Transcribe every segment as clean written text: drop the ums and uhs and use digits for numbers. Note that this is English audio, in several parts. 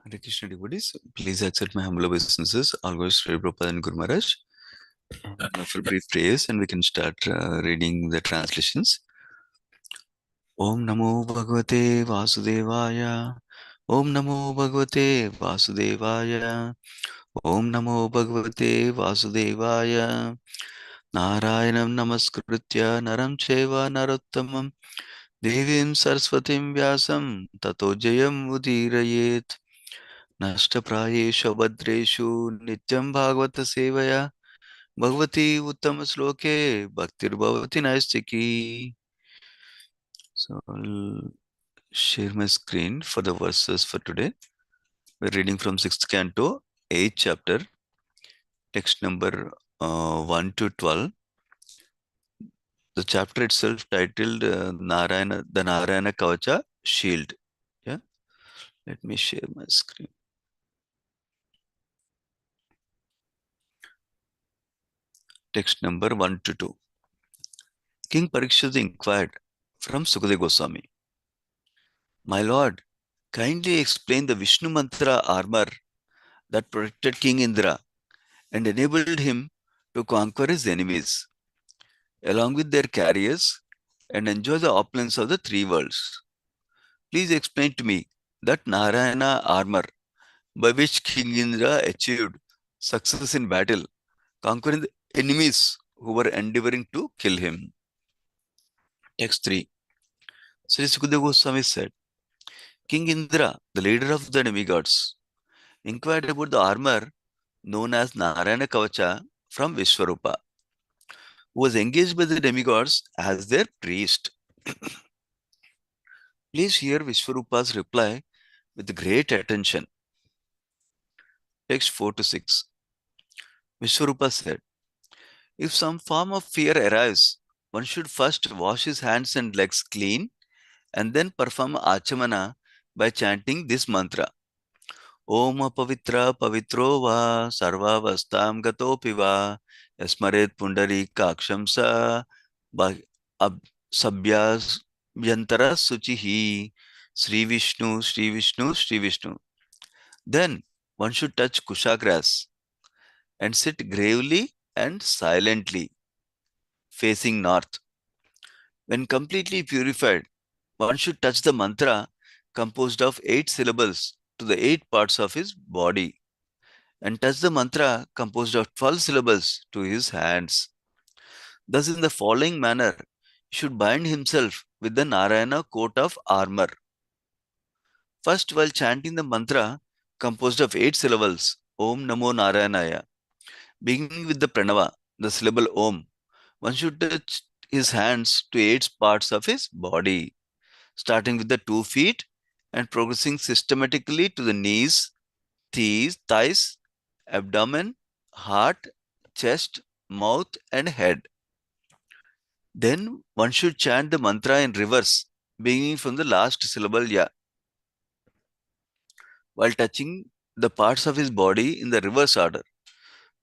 Hare Krishna devotees, please accept my humble obeisances. Always Sri Prabhupada and Guru Maharaj. Now for brief prayers and we can start reading the translations. Om Namo Bhagavate Vasudevaya. Om Namo Bhagavate Vasudevaya. Om Namo Bhagavate Vasudevaya. Narayanam Namaskritya Naram Cheva Narottamam Devim Saraswatim Vyasam Tato Jayam Udirayet. नष्टप्रायेषु भद्रेषु नित्यं भागवत सेवया भगवती उत्तम श्लोके भक्तिर्भवति नैष्टिकी. So I'll share my screen for the verses for today. We're reading from 6th Canto, 8th chapter, text number 1 to 12. The chapter itself titled Narayana, the Narayana Kavacha Shield. Yeah, let me share my screen. Text number 1 to 2. King Parikshit inquired from Sukadeva Goswami, "My lord, kindly explain the Vishnu Mantra armor that protected King Indra and enabled him to conquer his enemies, along with their carriers, and enjoy the opulence of the three worlds. Please explain to me that Narayana armor by which King Indra achieved success in battle, conquering the enemies who were endeavoring to kill him." Text 3. Sri Sukadeva Goswami said, "King Indra, the leader of the demigods, inquired about the armor known as Narayana Kavacha from Vishwarupa, who was engaged by the demigods as their priest. Please hear Vishwarupa's reply with great attention." Text 4 to 6. Vishwarupa said, "If some form of fear arrives, one should first wash his hands and legs clean and then perform achamana by chanting this mantra. Om apavitra pavitro va sarvavastam gatopi va yasmaret pundarikaksham sa sabhyas yantara suchihi Sri Vishnu, Sri Vishnu, Sri Vishnu. Then one should touch kushagras and sit gravely and silently, facing north. When completely purified, one should touch the mantra composed of 8 syllables to the 8 parts of his body and touch the mantra composed of 12 syllables to his hands. Thus, in the following manner, he should bind himself with the Narayana coat of armor. First, while chanting the mantra composed of 8 syllables, Om Namo Narayanaya, beginning with the pranava, the syllable Om, one should touch his hands to 8 parts of his body, starting with the 2 feet and progressing systematically to the knees, thighs, abdomen, heart, chest, mouth, and head. Then one should chant the mantra in reverse, beginning from the last syllable Ya, while touching the parts of his body in the reverse order.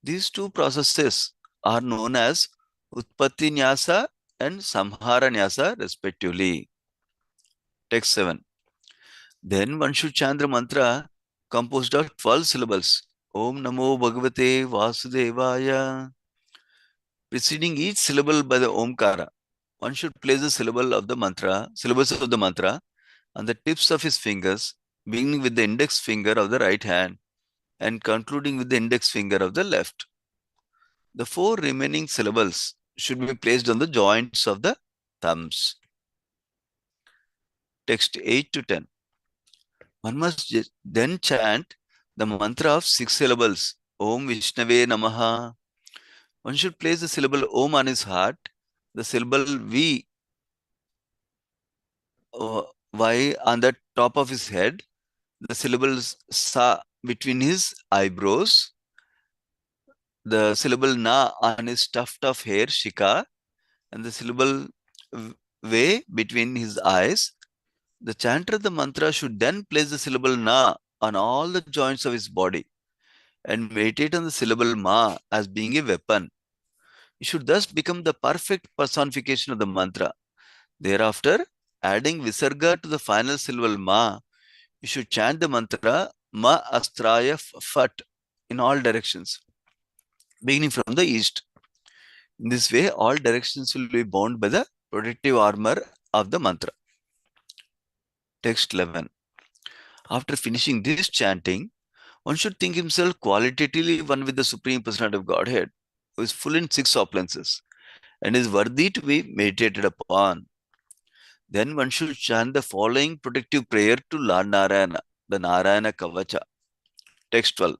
These two processes are known as Utpatti Nyasa and Samhara Nyasa, respectively. Text 7. Then one should chant the mantra composed of 12 syllables. Om Namo Bhagavate Vasudevaya. Preceding each syllable by the Omkara, one should place the syllables of the mantra on the tips of his fingers, beginning with the index finger of the right hand and concluding with the index finger of the left. The 4 remaining syllables should be placed on the joints of the thumbs. Text 8 to 10. One must then chant the mantra of 6 syllables, Om Vishnave Namaha. One should place the syllable Om on his heart, the syllable V Y on the top of his head, the syllables Sa between his eyebrows, the syllable Na on his tuft of hair, Shika, and the syllable Ve between his eyes. The chanter of the mantra should then place the syllable Na on all the joints of his body and meditate on the syllable Ma as being a weapon. He should thus become the perfect personification of the mantra. Thereafter, adding Visarga to the final syllable Ma, you should chant the mantra Ma Astraya Fat in all directions, beginning from the east. In this way, all directions will be bound by the protective armor of the mantra. Text 11. After finishing this chanting, one should think himself qualitatively one with the Supreme Personality of Godhead, who is full in six opulences and is worthy to be meditated upon. Then one should chant the following protective prayer to Lord Narayana, the Narayana Kavacha. Text 12.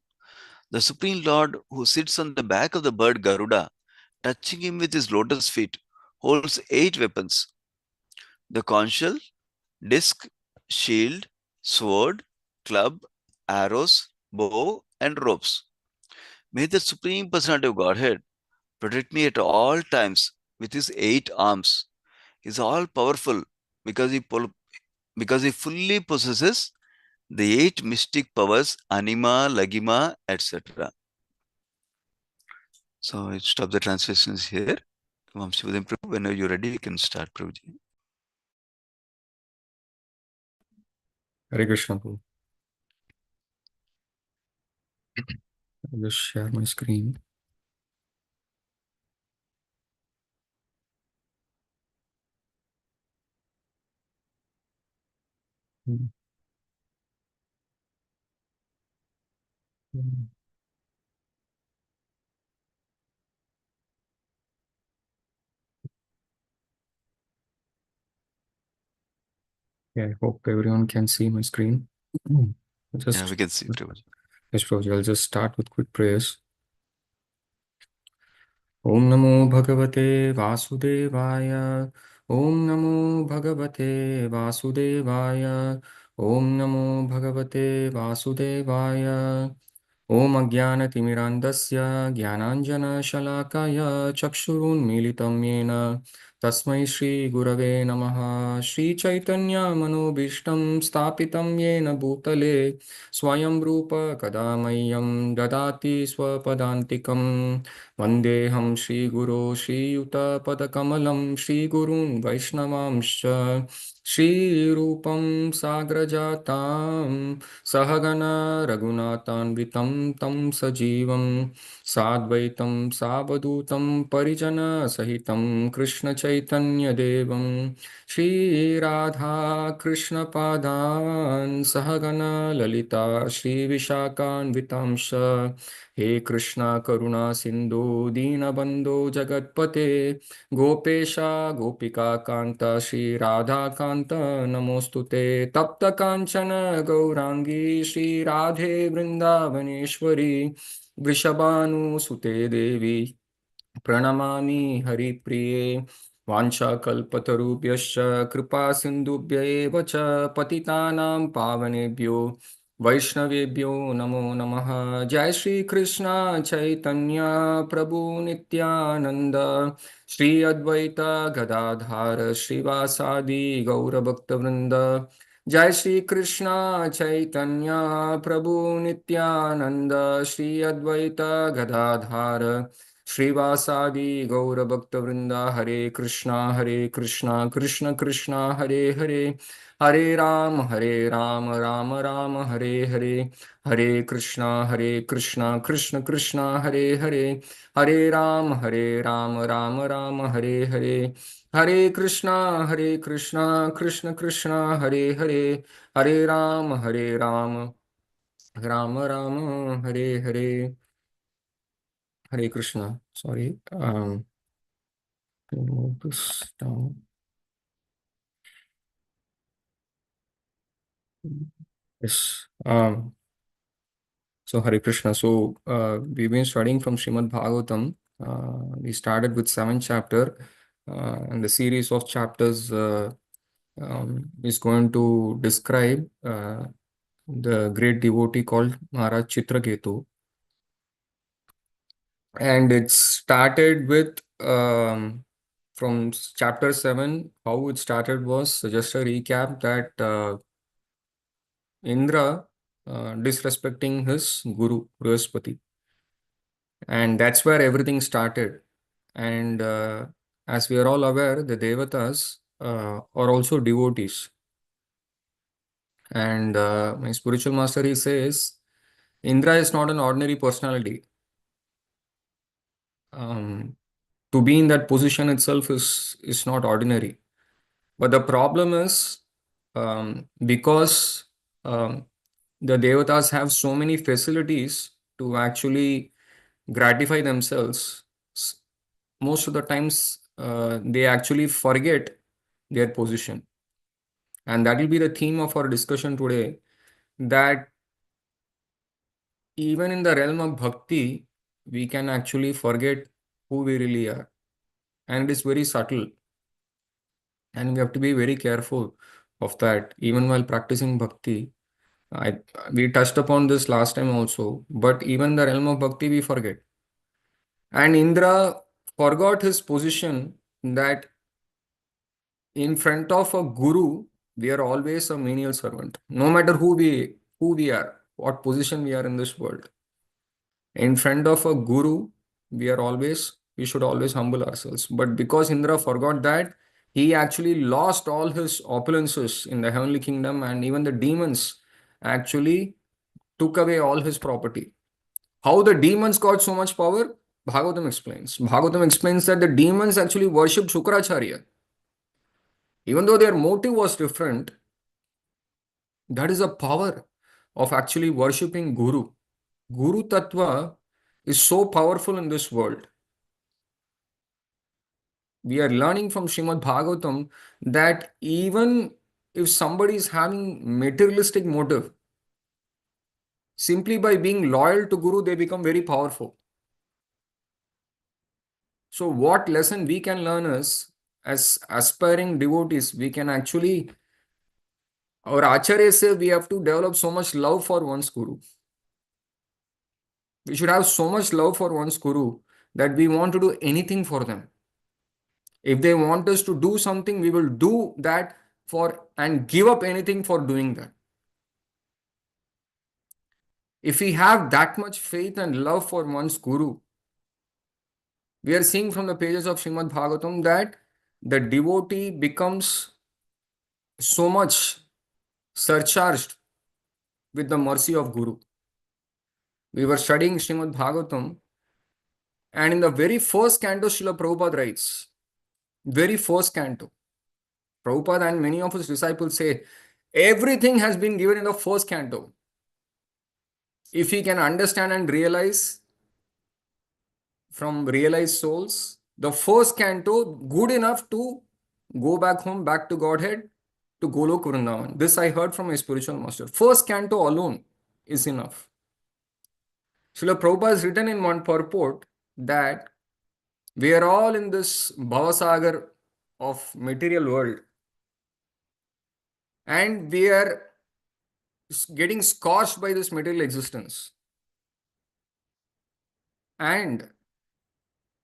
The Supreme Lord, who sits on the back of the bird Garuda, touching him with his lotus feet, holds 8 weapons: the conch shell, disc, shield, sword, club, arrows, bow, and ropes. May the Supreme Personality of Godhead protect me at all times with his 8 arms. He is all powerful because he fully possesses the 8 mystic powers, anima, lagima, etc. So I stop the translations here. Vamsi, whenever you're ready, you can start, Prabhuji. Hare Krishna, Prabhu. I'll just share my screen. Mm. Mm. Yeah, I hope everyone can see my screen. Mm. Yeah, we can see, Prabhuji. Yes, Prabhuji, I'll just start with quick prayers. Om Namo Bhagavate Vasudevaya. Om Namo Bhagavate Vasudevaya. Om Namo Bhagavate Vasudevaya. Om Ajnanatimirandasya Jnananjana-shalakaya Chakshurunmilitam Yena Tasmai Shri Gurave Namaha. Shri Chaitanya Manobishtam Stapitam Yena Bhutale Swayam Rupa Kadamayyam Dadati Swapadantikam Vandeham Shri Guru Shri Yuta Padakamalam Shri Gurun Vaishnavamscha Shri Rupam Sagrajatam Sahagana Raghunathanvitam tam sajivam Sadvaitam Savadutam Parijana Sahitam Krishna Chaitanya Devam Shri Radha Krishna Padan Sahagana Lalita Shri Vishakhanvitamsha He Krishna Karuna Sindhu Dinabandho Jagatpate Gopesha Gopika Kanta Shri Radha Kanta Namostute Tapta Kanchana Gaurangi Shri Radhe Vrindavaneshwari Vrishabhanu Sute Devi Pranamami Haripriye Vanchakalpatarubhyascha Kripa Sindhubhya eva cha Patitanam Pavanebhyo Vaishnavebhyo Namo Namaha Jai Shri Krishna Chaitanya Prabhu Nityananda Shri Advaita Gadadhar Srivasadi Gaura Bhakta Vrinda Jai Shri Krishna Chaitanya Prabhu Nityananda Shri Advaita Gadadhar Srivasadi Gaura Bhakta Vrinda Hare Krishna Krishna Krishna Hare Hare Hare Ram Ram Ram Hare Hare Hare Krishna Krishna Krishna Hare Hare Hare Ram Ram Ram Hare Hare Hare Krishna Krishna Krishna Hare Hare Hare Ram Ram Ram Hare Hare Hare Krishna. Sorry. Move this down. Yes. So Hare Krishna. So we've been studying from Srimad Bhagavatam. We started with 7th chapter, and the series of chapters is going to describe the great devotee called Maharaj Chitraketu. And it started with from chapter 7. How it started was just a recap that Indra disrespecting his guru Brihaspati, and that's where everything started. And as we are all aware, the devatas are also devotees. And my spiritual master, he says, Indra is not an ordinary personality. Um, to be in that position itself is not ordinary. But the problem is, because the devatas have so many facilities to actually gratify themselves, s- most of the times they actually forget their position. And that will be the theme of our discussion today, that even in the realm of bhakti, we can actually forget who we really are. And it is very subtle. And we have to be very careful of that, even while practicing bhakti. I, we touched upon this last time also, but even the realm of bhakti, we forget. And Indra forgot his position, that in front of a guru, we are always a menial servant, no matter who we are, what position we are in this world. In front of a guru, we should always humble ourselves. But because Indra forgot that, he actually lost all his opulences in the heavenly kingdom, and even the demons actually took away all his property. How the demons got so much power? Bhagavatam explains. Bhagavatam explains that the demons actually worshipped Shukracharya. Even though their motive was different, that is a power of actually worshipping Guru. Guru Tattva is so powerful in this world. We are learning from Srimad Bhagavatam that even if somebody is having materialistic motive, simply by being loyal to Guru, they become very powerful. So, what lesson we can learn is, as aspiring devotees, we can actually, our acharyas say we have to develop so much love for one's Guru. We should have so much love for one's Guru that we want to do anything for them. If they want us to do something, we will do that for and give up anything for doing that. If we have that much faith and love for one's Guru, we are seeing from the pages of Srimad Bhagavatam that the devotee becomes so much surcharged with the mercy of Guru. We were studying Srimad Bhagavatam, and in the very first canto, Srila Prabhupada writes, very first canto, Prabhupada and many of his disciples say, everything has been given in the first canto. If we can understand and realize from realized souls, the first canto good enough to go back home, back to Godhead, to Golok Vrindavan. This I heard from a spiritual master. First canto alone is enough. Srila Prabhupada has written in one purport that we are all in this Bhavasagar of material world, and we are getting scorched by this material existence. And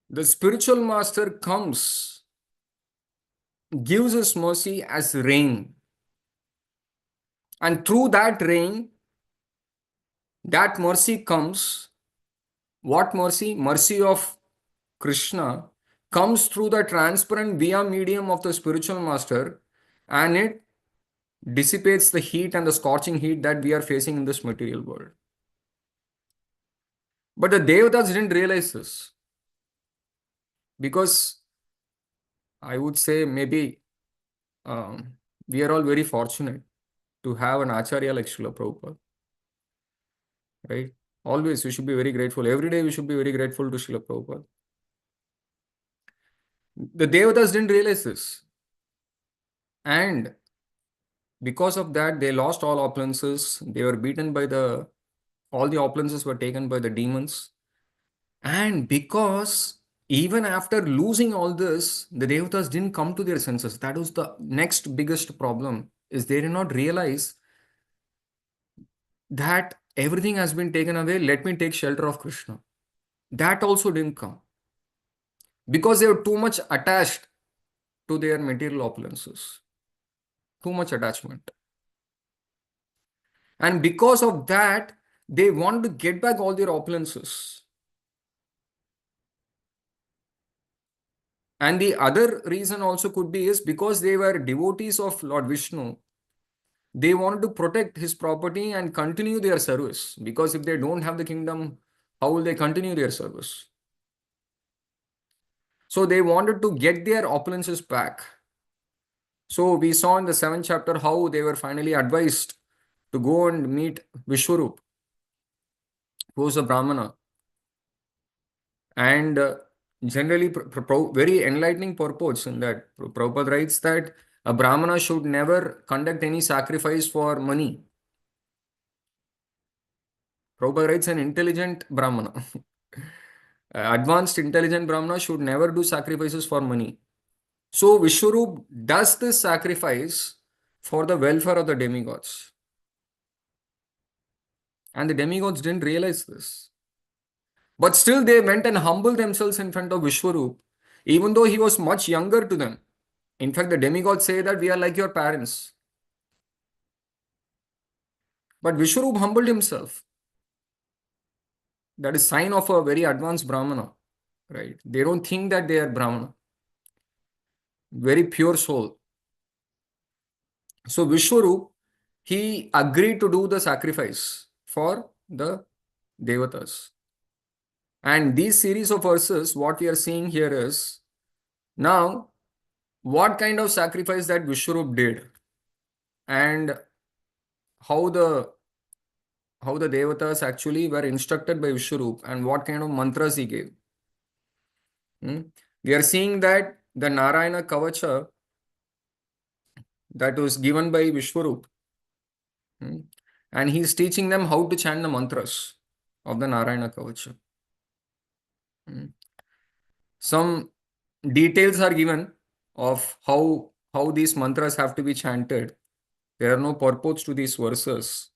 the spiritual master comes, gives his mercy as rain. And through that rain, that mercy comes. What mercy? Mercy of Krishna comes through the transparent via medium of the spiritual master, and it dissipates the heat and the scorching heat that we are facing in this material world. But the Devatas didn't realize this, because I would say maybe we are all very fortunate to have an Acharya like Srila Prabhupada, right? Always we should be very grateful. Every day we should be very grateful to Srila Prabhupada. The Devatas didn't realize this. And because of that, they lost all opulences. They were beaten by all the opulences were taken by the demons. And because even after losing all this, the Devatas didn't come to their senses. That was the next biggest problem, is they did not realize that everything has been taken away. Let me take shelter of Krishna. That also didn't come, because they were too much attached to their material opulences, too much attachment. And because of that, they want to get back all their opulences. And the other reason also could be is because they were devotees of Lord Vishnu. They wanted to protect his property and continue their service, because if they don't have the kingdom, how will they continue their service? So they wanted to get their opulences back. So we saw in the 7th chapter how they were finally advised to go and meet Vishwarup, who was a Brahmana. And generally, very enlightening purports in that. Prabhupada writes that a Brahmana should never conduct any sacrifice for money. Prabhupada writes an intelligent Brahmana. Advanced intelligent Brahmana should never do sacrifices for money. So Vishwarup does this sacrifice for the welfare of the demigods. And the demigods didn't realize this. But still they went and humbled themselves in front of Vishwarup, even though he was much younger to them. In fact, the demigods say that we are like your parents. But Vishwarup humbled himself. That is sign of a very advanced Brahmana, right? They don't think that they are Brahmana. Very pure soul. So Vishwarup, he agreed to do the sacrifice for the Devatas. And these series of verses, what we are seeing here is, now, what kind of sacrifice that Vishwarup did, and how the Devatas actually were instructed by Vishwarup, and what kind of mantras he gave. We are seeing that the Narayana Kavacha that was given by Vishwarup, and he is teaching them how to chant the mantras of the Narayana Kavacha. Some details are given of how these mantras have to be chanted. There are no purports to these verses.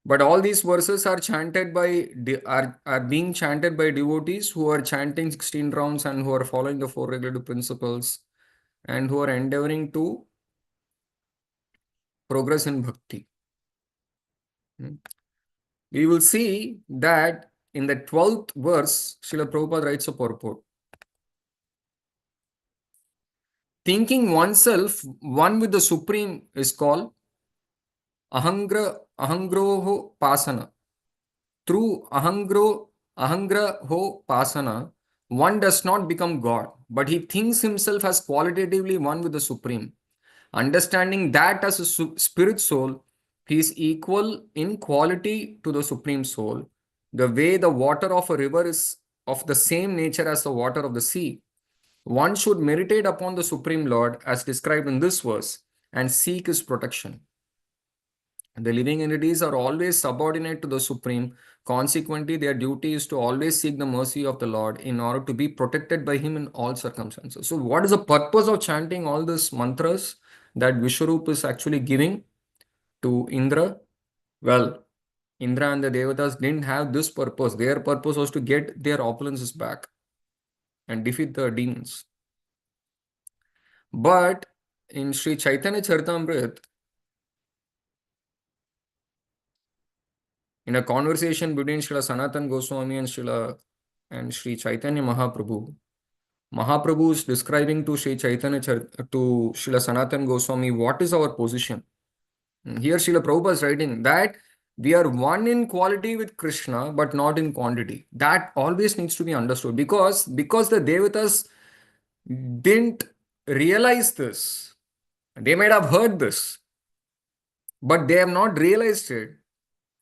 But all these verses are chanted by are being chanted by devotees who are chanting 16 rounds and who are following the 4 regulative principles and who are endeavoring to progress in bhakti. We will see that in the 12th verse, Srila Prabhupada writes a purport. Thinking oneself one with the Supreme is called ahangroho pasana. Through ahangraho pasana, one does not become God, but he thinks himself as qualitatively one with the Supreme. Understanding that as a spirit soul, he is equal in quality to the Supreme Soul, the way the water of a river is of the same nature as the water of the sea. One should meditate upon the Supreme Lord as described in this verse and seek his protection. The living entities are always subordinate to the Supreme. Consequently, their duty is to always seek the mercy of the Lord in order to be protected by him in all circumstances. So, what is the purpose of chanting all these mantras that Vishwarup is actually giving to Indra? Well, Indra and the Devatas didn't have this purpose. Their purpose was to get their opulences back and defeat the demons. But in Sri Chaitanya Charitamrita, in a conversation between Srila Sanatan Goswami and Sri Chaitanya Mahaprabhu, Mahaprabhu is describing to Sri Chaitanya to Srila Sanatan Goswami what is our position. Here Srila Prabhupada is writing that we are one in quality with Krishna, but not in quantity. That always needs to be understood, because the Devatas didn't realize this. They might have heard this, but they have not realized it.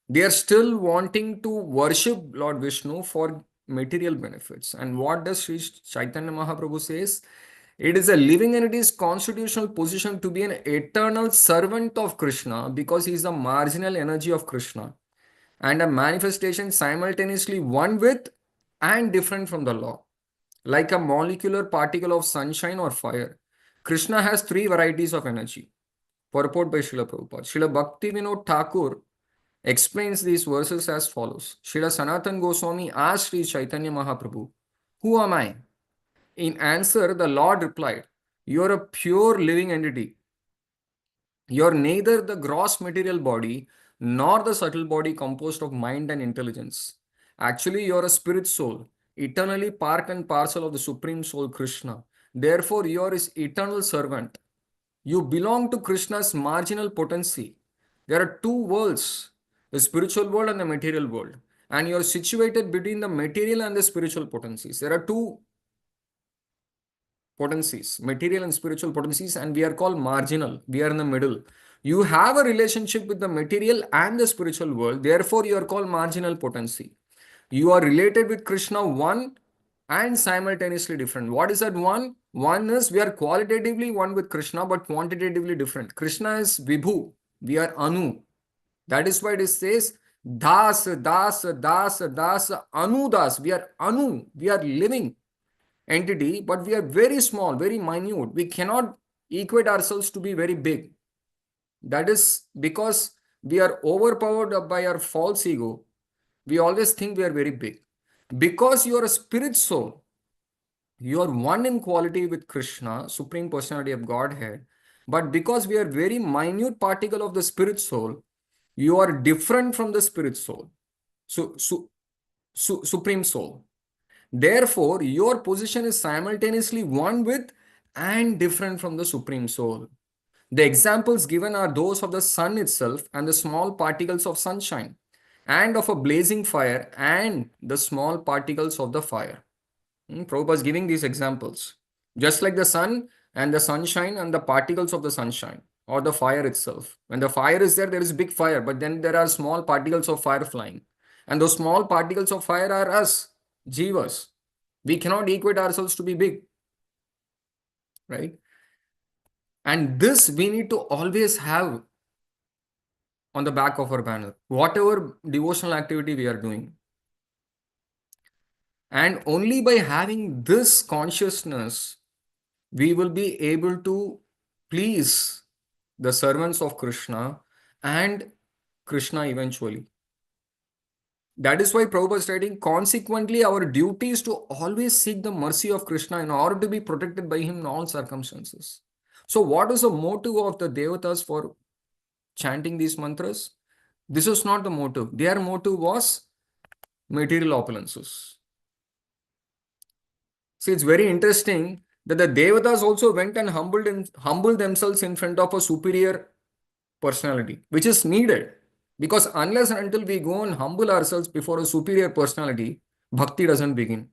They are still wanting to worship Lord Vishnu for material benefits. And what does Sri Chaitanya Mahaprabhu says? It is a living entity's constitutional position to be an eternal servant of Krishna, because he is the marginal energy of Krishna and a manifestation simultaneously one with and different from the law. Like a molecular particle of sunshine or fire, Krishna has 3 varieties of energy. Purport by Srila Prabhupada. Srila Bhakti Vinod Thakur explains these verses as follows. Srila Sanatan Goswami asked Sri Chaitanya Mahaprabhu, "Who am I?" In answer, the Lord replied, "You are a pure living entity. You are neither the gross material body nor the subtle body composed of mind and intelligence. Actually, you are a spirit soul, eternally part and parcel of the Supreme Soul Krishna. Therefore, you are his eternal servant. You belong to Krishna's marginal potency. There are two worlds, the spiritual world and the material world. And you're situated between the material and the spiritual potencies. There are two potencies, material and spiritual potencies, and we are called marginal. We are in the middle. You have a relationship with the material and the spiritual world, therefore, you are called marginal potency. You are related with Krishna, one and simultaneously different. What is that one? One is we are qualitatively one with Krishna, but quantitatively different. Krishna is Vibhu, we are Anu. That is why it says Das, Das, Das, Das, Anu Das. We are Anu, we are living entity, but we are very small, very minute. We cannot equate ourselves to be very big. That is because we are overpowered by our false ego. We always think we are very big. Because you are a spirit soul, you are one in quality with Krishna, Supreme Personality of Godhead. But because we are very minute particle of the spirit soul, you are different from the spirit soul, Supreme Soul. Therefore, your position is simultaneously one with and different from the Supreme Soul. The examples given are those of the sun itself and the small particles of sunshine, and of a blazing fire and the small particles of the fire. Prabhupada is giving these examples. Just like the sun and the sunshine and the particles of the sunshine or the fire itself. When the fire is there, there is big fire, but then there are small particles of fire flying. And those small particles of fire are us, jivas. We cannot equate ourselves to be big, right? And this we need to always have on the back of our banner, whatever devotional activity we are doing. And only by having this consciousness, we will be able to please the servants of Krishna and Krishna eventually. That is why Prabhupada is stating, consequently, our duty is to always seek the mercy of Krishna in order to be protected by him in all circumstances. So, what is the motive of the Devatas for chanting these mantras? This was not the motive. Their motive was material opulences. See, it's very interesting that the Devatas also went and humbled themselves in front of a superior personality, which is needed. Because unless and until we go and humble ourselves before a superior personality, bhakti doesn't begin.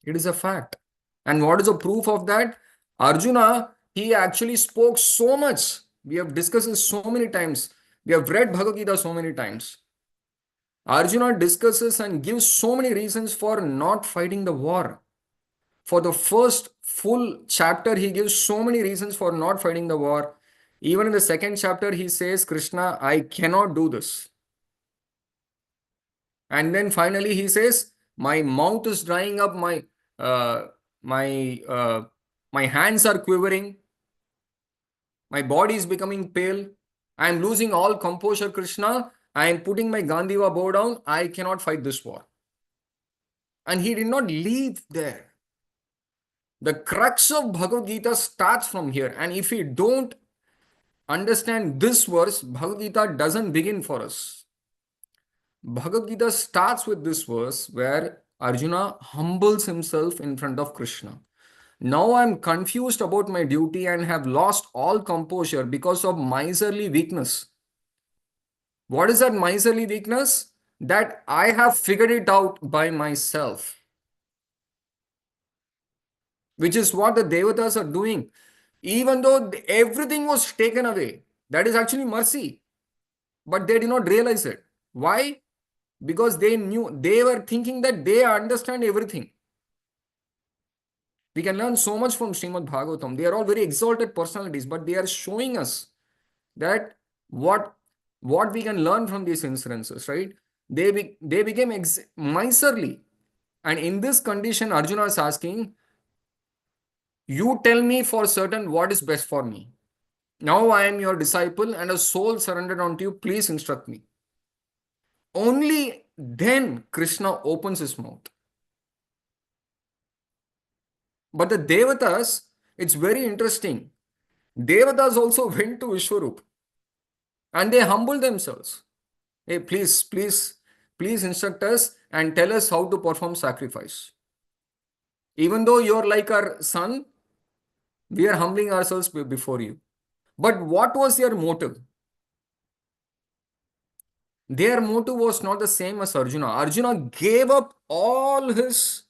It is a fact. And what is the proof of that? Arjuna, he actually spoke so much. We have discussed this so many times. We have read Bhagavad Gita so many times. Arjuna discusses and gives so many reasons for not fighting the war. For the first full chapter, he gives so many reasons for not fighting the war. Even in the second chapter, he says, Krishna, I cannot do this. And then finally he says, my mouth is drying up, uh, my, uh, my hands are quivering, my body is becoming pale, I am losing all composure, Krishna, I am putting my Gandiva bow down, I cannot fight this war. And he did not leave there. The crux of Bhagavad Gita starts from here. And if we don't understand this verse, Bhagavad Gita doesn't begin for us. Bhagavad Gita starts with this verse where Arjuna humbles himself in front of Krishna. Now I am confused about my duty and have lost all composure because of miserly weakness. What is that miserly weakness? That I have figured it out by myself. Which is what the Devatas are doing. Even though everything was taken away, that is actually mercy. But they did not realize it. Why? Because they were thinking that they understand everything. We can learn so much from Srimad Bhagavatam. They are all very exalted personalities, but they are showing us that what we can learn from these incidences, right? They became miserly. And in this condition, Arjuna is asking, you tell me for certain what is best for me. Now I am your disciple and a soul surrendered unto you. Please instruct me. Only then Krishna opens his mouth. But the Devatas, it's very interesting. Devatas also went to Vishwarup and they humbled themselves. Hey, please instruct us and tell us how to perform sacrifice. Even though you're like our son, We are humbling ourselves before you. But what was their motive? Their motive was not the same as Arjuna. Arjuna gave up all his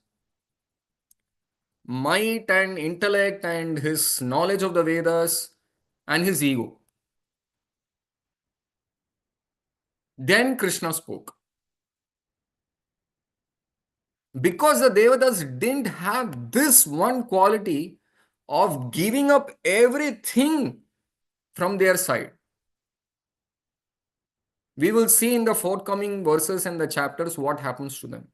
might and intellect and his knowledge of the Vedas and his ego. Then Krishna spoke. Because the Devatas didn't have this one quality of giving up everything from their side. We will see in the forthcoming verses and the chapters what happens to them.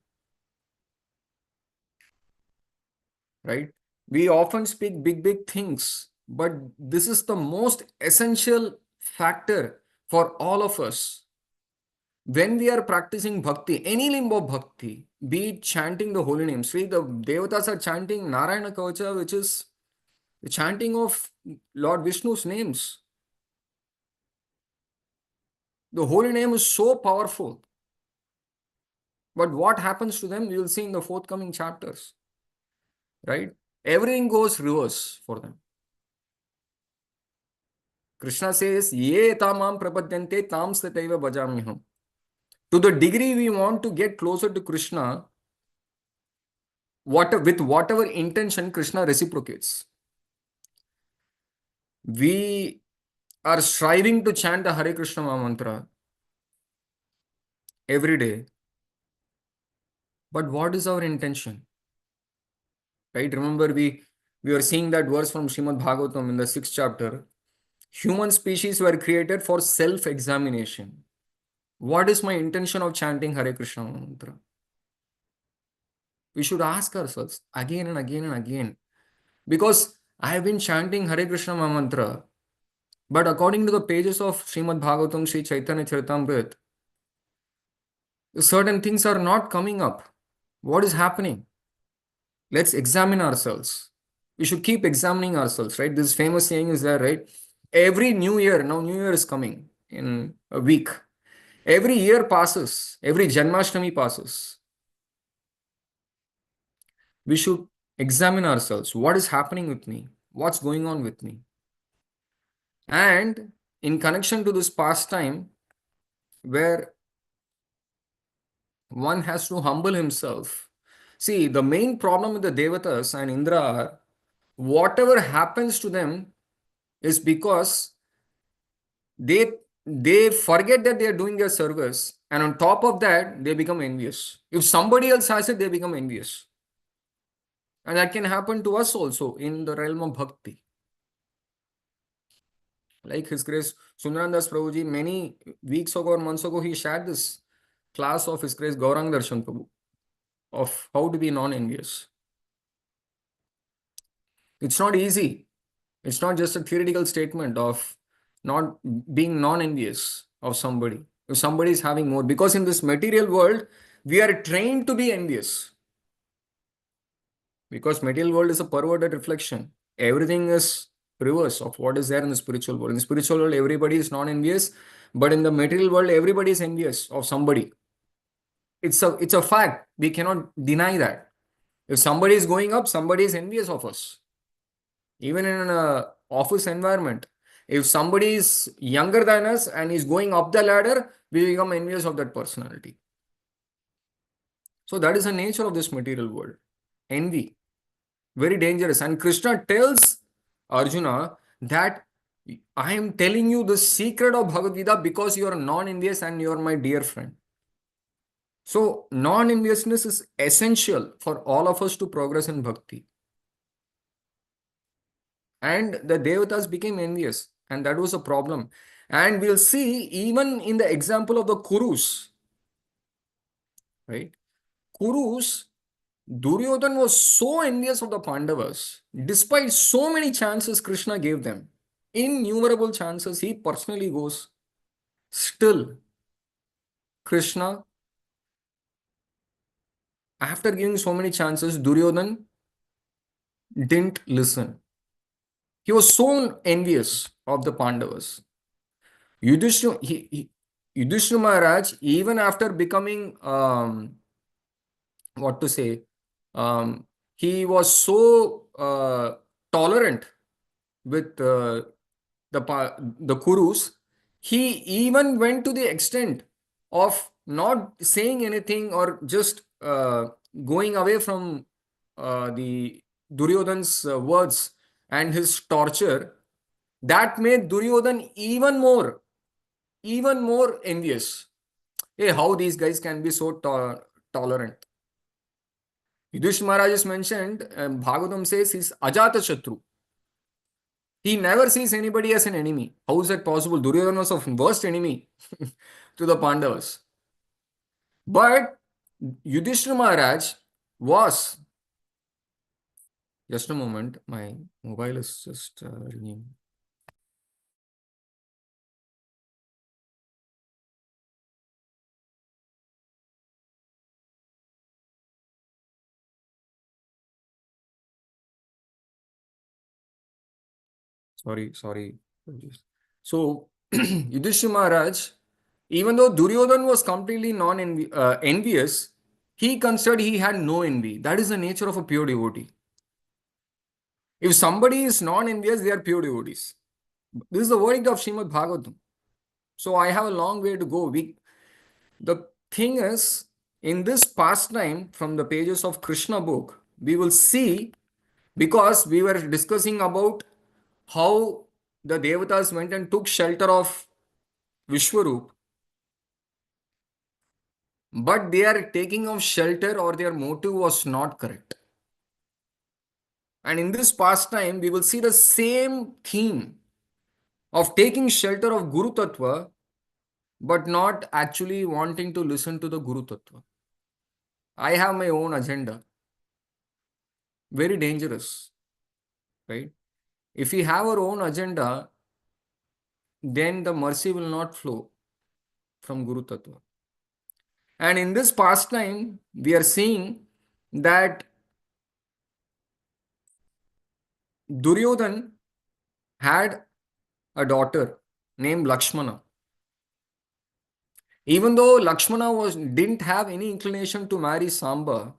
Right? We often speak big things, but this is the most essential factor for all of us. When we are practicing bhakti, any limb of bhakti, be it chanting the holy names, see the Devatas are chanting Narayana Kavacha, which is the chanting of Lord Vishnu's names. The holy name is so powerful. But what happens to them, we will see in the forthcoming chapters. Right? Everything goes reverse for them. Krishna says, Ye tamam prapadyante tam stataiva bhajamyaham. To the degree we want to get closer to Krishna, with whatever intention, Krishna reciprocates. We are striving to chant the Hare Krishna mantra every day. But what is our intention? Right? Remember, we were seeing that verse from Srimad Bhagavatam in the 6th chapter. Human species were created for self-examination. What is my intention of chanting Hare Krishna mantra? We should ask ourselves again and again and again. Because I have been chanting Hare Krishna mantra, but according to the pages of Srimad Bhagavatam, Sri Chaitanya Charitamrita, certain things are not coming up. What is happening? Let's examine ourselves. We should keep examining ourselves, right? This famous saying is there, right? Every new year, now New Year is coming in a week. Every year passes, every Janmashtami passes. We should examine ourselves. What is happening with me? What's going on with me? And in connection to this pastime, where one has to humble himself. See, the main problem with the Devatas and Indra are whatever happens to them is because they forget that they are doing their service, and on top of that, they become envious. If somebody else has it, they become envious. And that can happen to us also in the realm of bhakti. Like His Grace Sundarandas Prabhuji, many weeks ago or months ago, he shared this class of His Grace Gaurang Darshan Prabhu of how to be non-envious. It's not easy. It's not just a theoretical statement of not being non-envious of somebody. If somebody is having more, because in this material world, we are trained to be envious. Because material world is a perverted reflection. Everything is reverse of what is there in the spiritual world. In the spiritual world, everybody is non-envious, but in the material world, everybody is envious of somebody. It's a fact. We cannot deny that. If somebody is going up, somebody is envious of us. Even in an office environment, if somebody is younger than us and is going up the ladder, we become envious of that personality. So that is the nature of this material world. Envy. Very dangerous. And Krishna tells Arjuna that I am telling you the secret of Bhagavad Gita because you are non-envious and you are my dear friend. So non-enviousness is essential for all of us to progress in bhakti. And the Devatas became envious, and that was a problem. And we'll see even in the example of the Kurus, right? Kurus, Duryodhan was so envious of the Pandavas, despite so many chances Krishna gave them, innumerable chances, he personally goes. Still, Krishna, after giving so many chances, Duryodhan didn't listen. He was so envious of the Pandavas. Yudhishthira Maharaj, even after becoming, what to say, he was so tolerant with the Kurus, he even went to the extent of not saying anything or just going away from the Duryodhan's words and his torture. That made Duryodhan even more envious. Hey, how these guys can be so tolerant. Yudhishthira Maharaj is mentioned, Bhagavatam says he's Ajata Shatru. He never sees anybody as an enemy. How is that possible? Duryodhana was a worst enemy to the Pandavas. But Yudhishthira Maharaj was. Just a moment, my mobile is just ringing. Sorry. So, Yudhishthira Maharaj, even though Duryodhan was completely non-envious, he considered he had no envy. That is the nature of a pure devotee. If somebody is non-envious, they are pure devotees. This is the verdict of Srimad Bhagavatam. So I have a long way to go. The thing is, in this pastime from the pages of Krishna book, we will see, because we were discussing about how the Devatas went and took shelter of Vishwarup, but their taking of shelter or their motive was not correct. And in this pastime, we will see the same theme of taking shelter of Guru Tattva, but not actually wanting to listen to the Guru Tattva. I have my own agenda. Very dangerous, right? If we have our own agenda, then the mercy will not flow from Guru Tattva. And in this pastime, we are seeing that Duryodhan had a daughter named Lakshmana. Even though Lakshmana didn't have any inclination to marry Samba,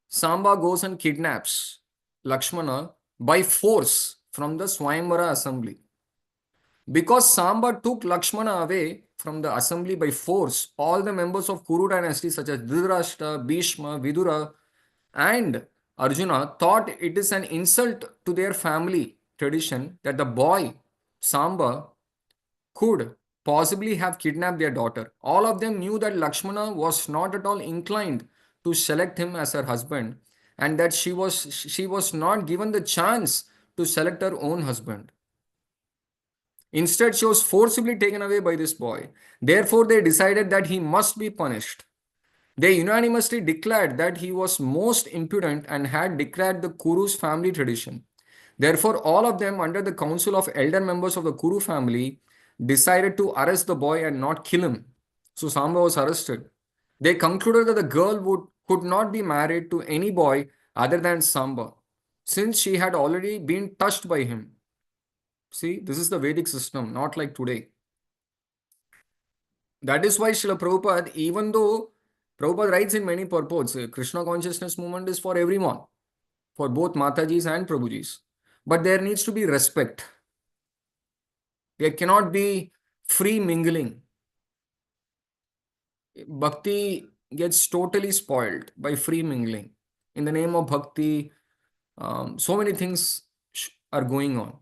Samba goes and kidnaps Lakshmana by force from the Swayamvara assembly. Because Samba took Lakshmana away from the assembly by force, all the members of Kuru dynasty such as Dhritarashtra, Bhishma, Vidura and Arjuna thought it is an insult to their family tradition that the boy Samba could possibly have kidnapped their daughter. All of them knew that Lakshmana was not at all inclined to select him as her husband, and that she was not given the chance to select her own husband. Instead, she was forcibly taken away by this boy. Therefore, they decided that he must be punished. They unanimously declared that he was most impudent and had declared the Kuru's family tradition. Therefore, all of them, under the counsel of elder members of the Kuru family, decided to arrest the boy and not kill him. So Samba was arrested. They concluded that the girl could not be married to any boy other than Samba, since she had already been touched by him. See, this is the Vedic system, not like today. That is why Srila Prabhupada, even though Prabhupada writes in many purports, Krishna consciousness movement is for everyone, for both Matajis and Prabhujis. But there needs to be respect. There cannot be free mingling. Bhakti gets totally spoiled by free mingling. In the name of Bhakti, so many things are going on.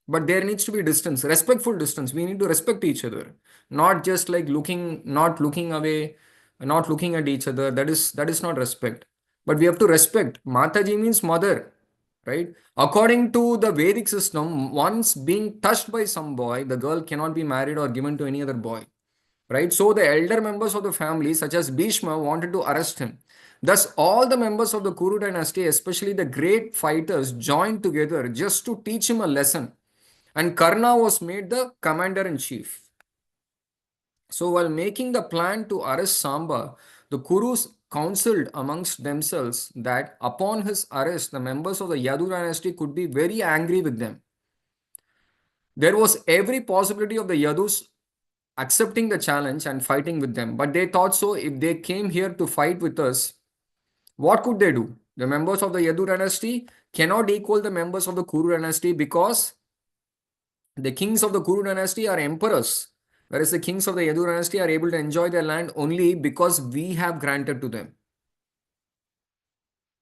But there needs to be distance, respectful distance. We need to respect each other, not just like not looking away, not looking at each other. That is not respect. But we have to respect. Mataji means mother, right? According to the Vedic system, once being touched by some boy, the girl cannot be married or given to any other boy, right? So the elder members of the family, such as Bhishma, wanted to arrest him. Thus, all the members of the Kuru dynasty, especially the great fighters, joined together just to teach him a lesson. And Karna was made the commander-in-chief. So while making the plan to arrest Samba, the Kurus counseled amongst themselves that upon his arrest, the members of the Yadu dynasty could be very angry with them. There was every possibility of the Yadus accepting the challenge and fighting with them. But they thought, so if they came here to fight with us, what could they do? The members of the Yadu dynasty cannot equal the members of the Kuru dynasty because the kings of the Kuru dynasty are emperors, whereas the kings of the Yadu dynasty are able to enjoy their land only because we have granted to them.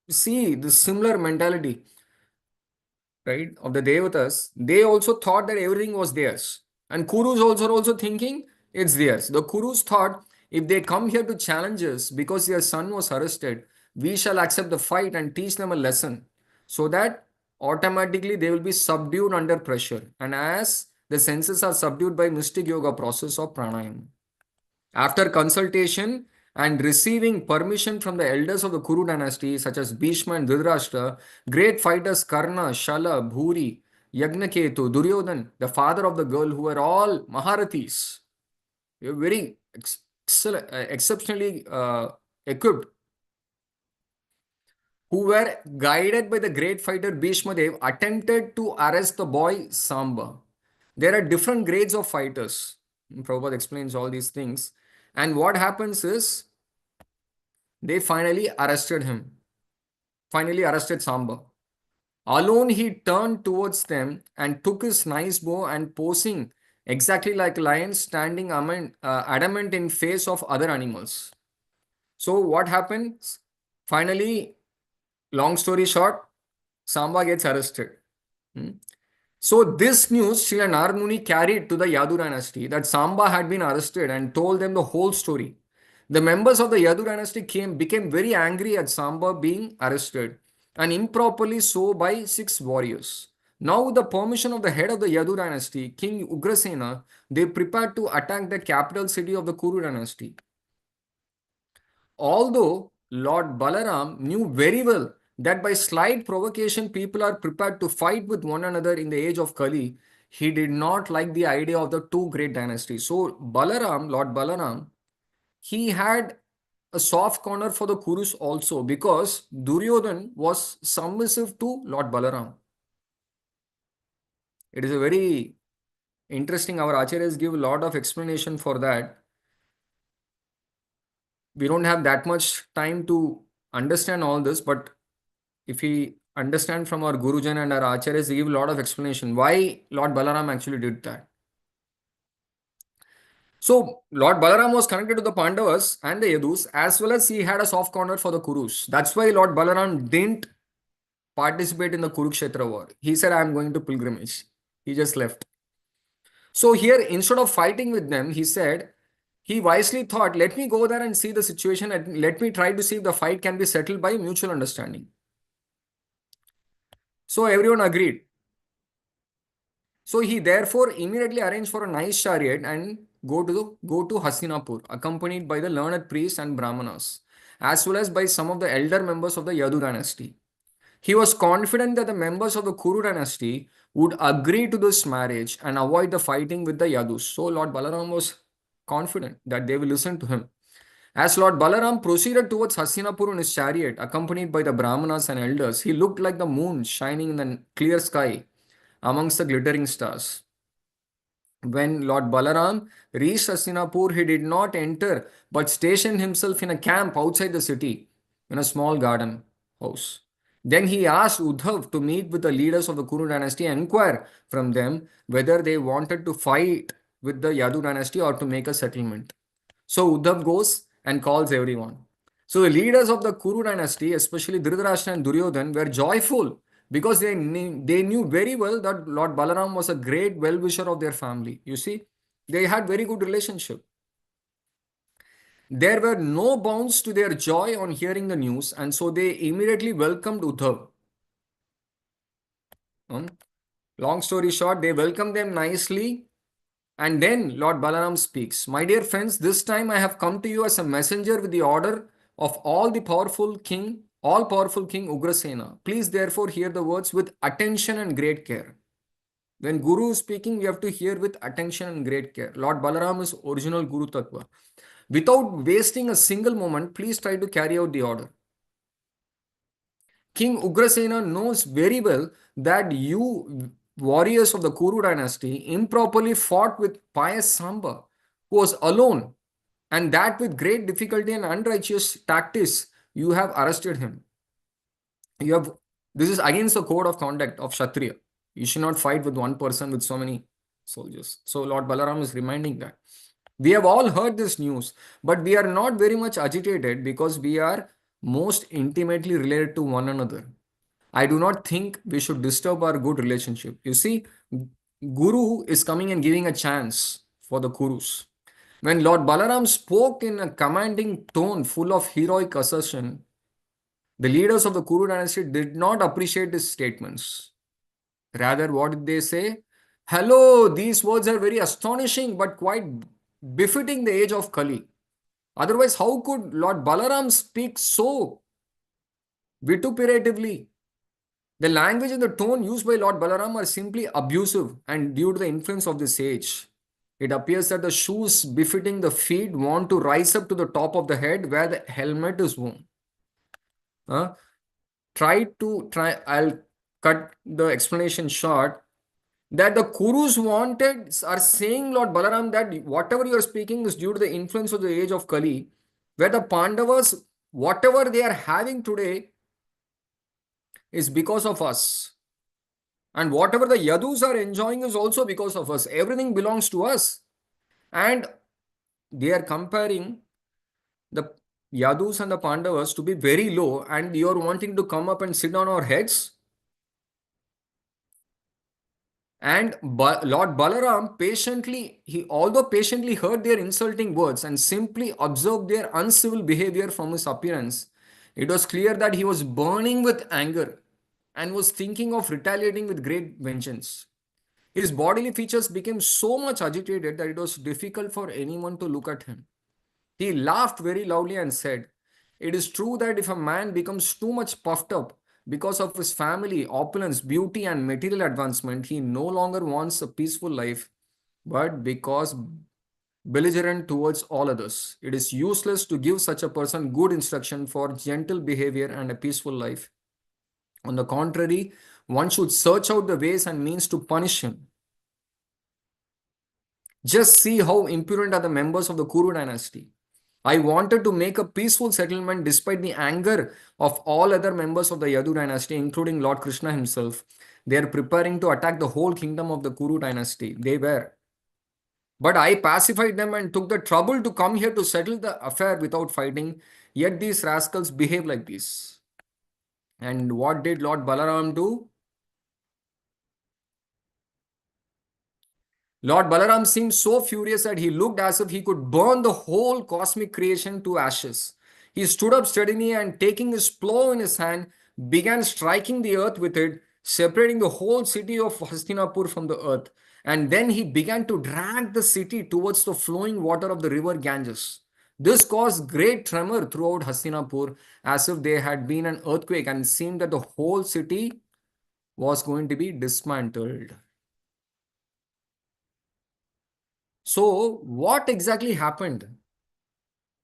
See the similar mentality, right, of the Devatas. They also thought that everything was theirs. And Kurus also are also thinking it's theirs. The Kurus thought if they come here to challenge us because their son was arrested, we shall accept the fight and teach them a lesson so that automatically they will be subdued under pressure. And as the senses are subdued by mystic yoga process of pranayama. After consultation and receiving permission from the elders of the Kuru dynasty, such as Bhishma and Dhritarashtra, great fighters Karna, Shala, Bhuri, Yagnaketu, Duryodhan, the father of the girl, who were all Maharathis, they were very exceptionally equipped, who were guided by the great fighter Bhishma Dev, attempted to arrest the boy Samba. There are different grades of fighters. Prabhupada explains all these things. And what happens is they finally arrested him, finally arrested Samba. Alone, he turned towards them and took his nice bow and posing exactly like a lion, standing adamant in face of other animals. So what happens? Finally, long story short, Samba gets arrested. Hmm. So this news Srila Narad Muni carried to the Yadu dynasty that Samba had been arrested and told them the whole story. The members of the Yadu dynasty became very angry at Samba being arrested and improperly so by 6 warriors. Now, with the permission of the head of the Yadu dynasty, King Ugrasena, they prepared to attack the capital city of the Kuru dynasty. Although Lord Balaram knew very well that by slight provocation people are prepared to fight with one another in the age of Kali, he did not like the idea of the two great dynasties. So Balaram, Lord Balaram, he had a soft corner for the Kurus also because Duryodhan was submissive to Lord Balaram. It is a very interesting, our acharyas give a lot of explanation for that. We don't have that much time to understand all this, but if we understand from our Gurujan and our acharyas, they give a lot of explanation why Lord Balaram actually did that. So Lord Balaram was connected to the Pandavas and the Yadus, as well as he had a soft corner for the Kurus. That's why Lord Balaram didn't participate in the Kurukshetra war. He said, I am going to pilgrimage. He just left. So here, instead of fighting with them, he said, he wisely thought, let me go there and see the situation and let me try to see if the fight can be settled by mutual understanding. So everyone agreed. So he therefore immediately arranged for a nice chariot and go to Hastinapur, accompanied by the learned priests and brahmanas, as well as by some of the elder members of the Yadu dynasty. He was confident that the members of the Kuru dynasty would agree to this marriage and avoid the fighting with the Yadus. So Lord Balaram was confident that they will listen to him. As Lord Balaram proceeded towards Hastinapur in his chariot, accompanied by the Brahmanas and elders, he looked like the moon shining in the clear sky amongst the glittering stars. When Lord Balaram reached Hastinapur, he did not enter but stationed himself in a camp outside the city in a small garden house. Then he asked Uddhav to meet with the leaders of the Kuru dynasty and inquire from them whether they wanted to fight with the Yadu dynasty or to make a settlement. So Uddhav goes and calls everyone. So the leaders of the Kuru dynasty, especially Dhritarashtra and Duryodhan, were joyful because they knew very well that Lord Balaram was a great well-wisher of their family. You see, they had very good relationship. There were no bounds to their joy on hearing the news, and so they immediately welcomed Uddhav. Long story short, they welcomed them nicely. And then Lord Balaram speaks, my dear friends, this time I have come to you as a messenger with the order of all-powerful King Ugrasena. Please therefore hear the words with attention and great care. When Guru is speaking, we have to hear with attention and great care. Lord Balaram is original Guru Tattva. Without wasting a single moment, please try to carry out the order. King Ugrasena knows very well that you warriors of the Kuru dynasty improperly fought with pious Samba, who was alone, and that with great difficulty and unrighteous tactics, you have arrested him. You have this is against the code of conduct of Kshatriya. You should not fight with one person with so many soldiers. So Lord Balaram is reminding that. We have all heard this news, but we are not very much agitated because we are most intimately related to one another. I do not think we should disturb our good relationship. You see, Guru is coming and giving a chance for the Kurus. When Lord Balaram spoke in a commanding tone full of heroic assertion, the leaders of the Kuru dynasty did not appreciate his statements. Rather, what did they say? Hello, these words are very astonishing but quite befitting the age of Kali. Otherwise, how could Lord Balaram speak so vituperatively? The language and the tone used by Lord Balaram are simply abusive and due to the influence of this age. It appears that the shoes befitting the feet want to rise up to the top of the head where the helmet is worn. Huh? I'll cut the explanation short. That the Kurus wanted are saying, Lord Balaram, that whatever you are speaking is due to the influence of the age of Kali, where the Pandavas, whatever they are having today, is because of us. And whatever the Yadus are enjoying is also because of us. Everything belongs to us. And they are comparing the Yadus and the Pandavas to be very low, and you are wanting to come up and sit on our heads. And Lord Balaram although patiently heard their insulting words and simply observed their uncivil behavior from his appearance, it was clear that he was burning with anger and was thinking of retaliating with great vengeance. His bodily features became so much agitated that it was difficult for anyone to look at him. He laughed very loudly and said, "It is true that if a man becomes too much puffed up because of his family, opulence, beauty, and material advancement, he no longer wants a peaceful life, but because belligerent towards all others. It is useless to give such a person good instruction for gentle behavior and a peaceful life. On the contrary, one should search out the ways and means to punish him. Just see how impudent are the members of the Kuru dynasty. I wanted to make a peaceful settlement despite the anger of all other members of the Yadu dynasty, including Lord Krishna himself. They are preparing to attack the whole kingdom of the Kuru dynasty. They were. But I pacified them and took the trouble to come here to settle the affair without fighting. Yet these rascals behave like this. And what did Lord Balaram do? Lord Balaram seemed so furious that he looked as if he could burn the whole cosmic creation to ashes. He stood up steadily and, taking his plow in his hand, began striking the earth with it, separating the whole city of Hastinapur from the earth. And then he began to drag the city towards the flowing water of the river Ganges. This caused great tremor throughout Hastinapur, as if there had been an earthquake, and it seemed that the whole city was going to be dismantled. So, what exactly happened?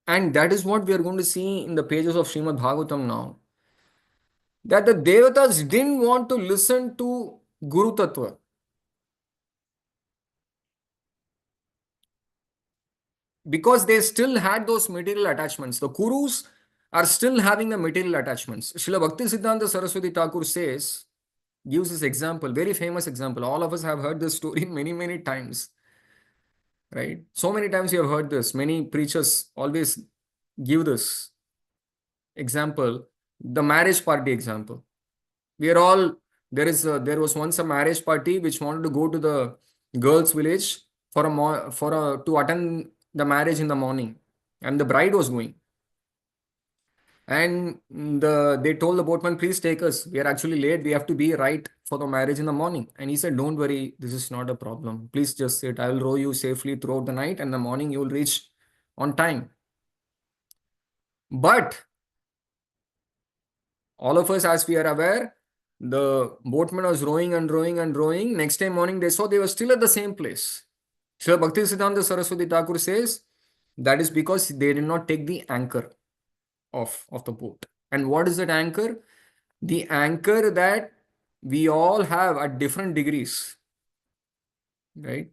And that is what we are going to see in the pages of Srimad Bhagavatam now. That the Devatas didn't want to listen to Guru Tattva because they still had those material attachments. The Kurus are still having the material attachments. Srila Bhakti Siddhanta Saraswati Thakur gives this example, very famous example. All of us have heard this story many, many times, right? So many times you have heard this. Many preachers always give this example, the marriage party example. We are all there was once a marriage party which wanted to go to the girls' village to attend the marriage in the morning, and the bride was going. And they told the boatman, please take us. We are actually late. We have to be right for the marriage in the morning. And he said, don't worry, this is not a problem. Please just sit. I will row you safely throughout the night, and the morning you will reach on time. But all of us, as we are aware, the boatman was rowing and rowing and rowing. Next day morning, they saw they were still at the same place. So Bhakti Siddhanta Saraswati Thakur says that is because they did not take the anchor of the boat. And what is that anchor? The anchor that we all have at different degrees, right?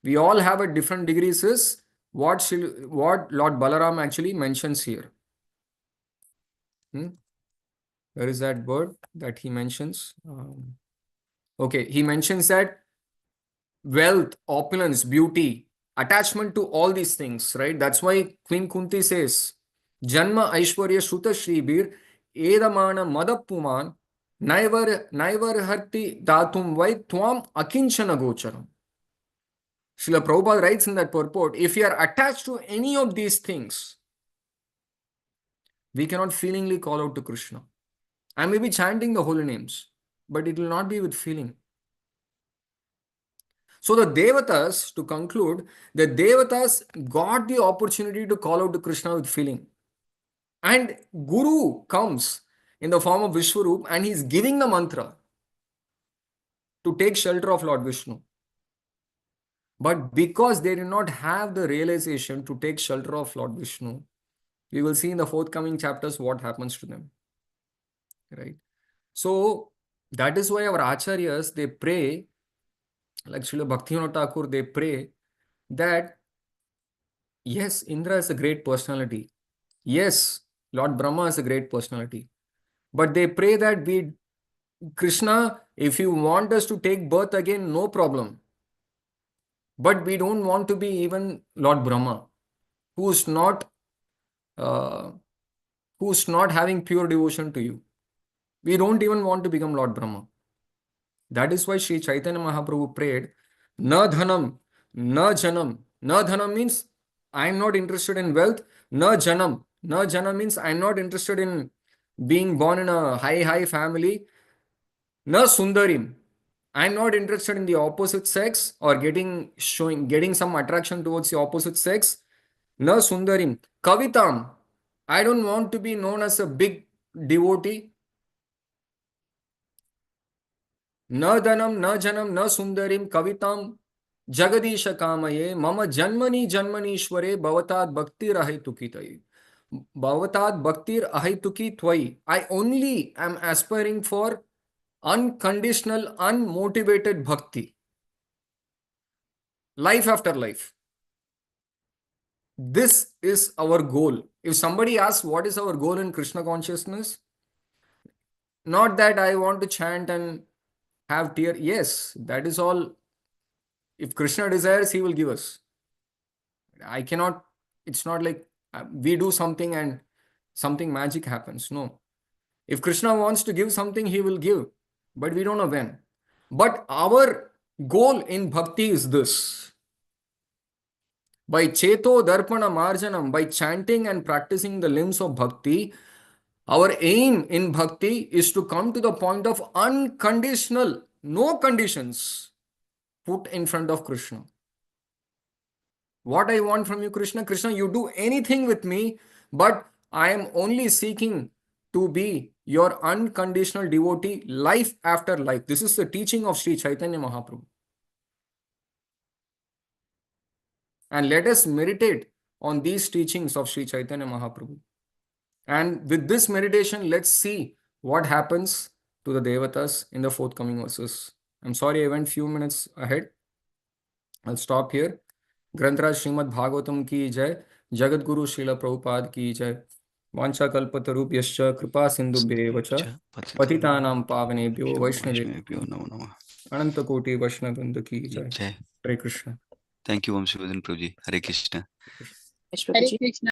We all have at different degrees is what Lord Balaram actually mentions here. Where is that word that he mentions? Okay, he mentions that wealth, opulence, beauty, attachment to all these things, right? That's why Queen Kunti says, Janma Aishwarya Shuta Shribir Edamana Madapuman Naivar Harti Datum Vai Twam Akinchana Gocharam. Srila Prabhupada writes in that purport, if you are attached to any of these things, we cannot feelingly call out to Krishna. I may be chanting the holy names, but it will not be with feeling. So the Devatas, to conclude, the Devatas got the opportunity to call out to Krishna with feeling. And Guru comes in the form of Vishwarup and he's giving the mantra to take shelter of Lord Vishnu. But because they did not have the realization to take shelter of Lord Vishnu, we will see in the forthcoming chapters what happens to them. Right? So that is why our acharyas, they pray, like Srila Bhaktivinoda Thakur, they pray that yes, Indra is a great personality. Yes, Lord Brahma is a great personality. But they pray that we, Krishna, if you want us to take birth again, no problem. But we don't want to be even Lord Brahma, who's not uh, who's not having pure devotion to you. We don't even want to become Lord Brahma. That is why Sri Chaitanya Mahaprabhu prayed, Na dhanam, na janam. Na dhanam means I am not interested in wealth. Na janam. Na janam means I am not interested in being born in a high family. Na sundarim. I am not interested in the opposite sex or getting some attraction towards the opposite sex. Na sundarim. Kavitam. I don't want to be known as a big devotee. न धनम न जनम न सुंदरीम कविताम जगदीश कामये मम जन्मनि जन्मनीश्वरे भवतात् भक्तिर अहेतुकी भवतात् भक्तिर अहेतुकी त्वयि I only am aspiring for unconditional unmotivated bhakti life after life. This is our goal. If somebody asks what is our goal in Krishna consciousness, not that I want to chant and have tear. Yes, that is all. If Krishna desires, he will give us. I cannot, it's not like we do something and something magic happens. No. If Krishna wants to give something, he will give, but we don't know when. But our goal in bhakti is this. By Cheto Darpana Marjanam, by chanting and practicing the limbs of bhakti, our aim in bhakti is to come to the point of unconditional, no conditions put in front of Krishna. What I want from you, Krishna? Krishna, you do anything with me, but I am only seeking to be your unconditional devotee life after life. This is the teaching of Sri Chaitanya Mahaprabhu. And let us meditate on these teachings of Sri Chaitanya Mahaprabhu. And with this meditation, let's see what happens to the Devatas in the forthcoming verses. I'm sorry I went few minutes ahead. I'll stop here. ग्रंथराज Shrimad Bhagavatam की जय, जगत गुरु श्रील प्रभुपाद की जय। वांछा कल्पतरुभ्यश्च कृपा सिंधुभ्येव च पतितानां पावनेभ्यो वैष्णवेभ्यो नमो नमः। अनंत कोटि वैष्णववृंद की जय। हरे Krishna. Thank you, Vamsi Prabhuji. Hare Krishna. Hare Krishna.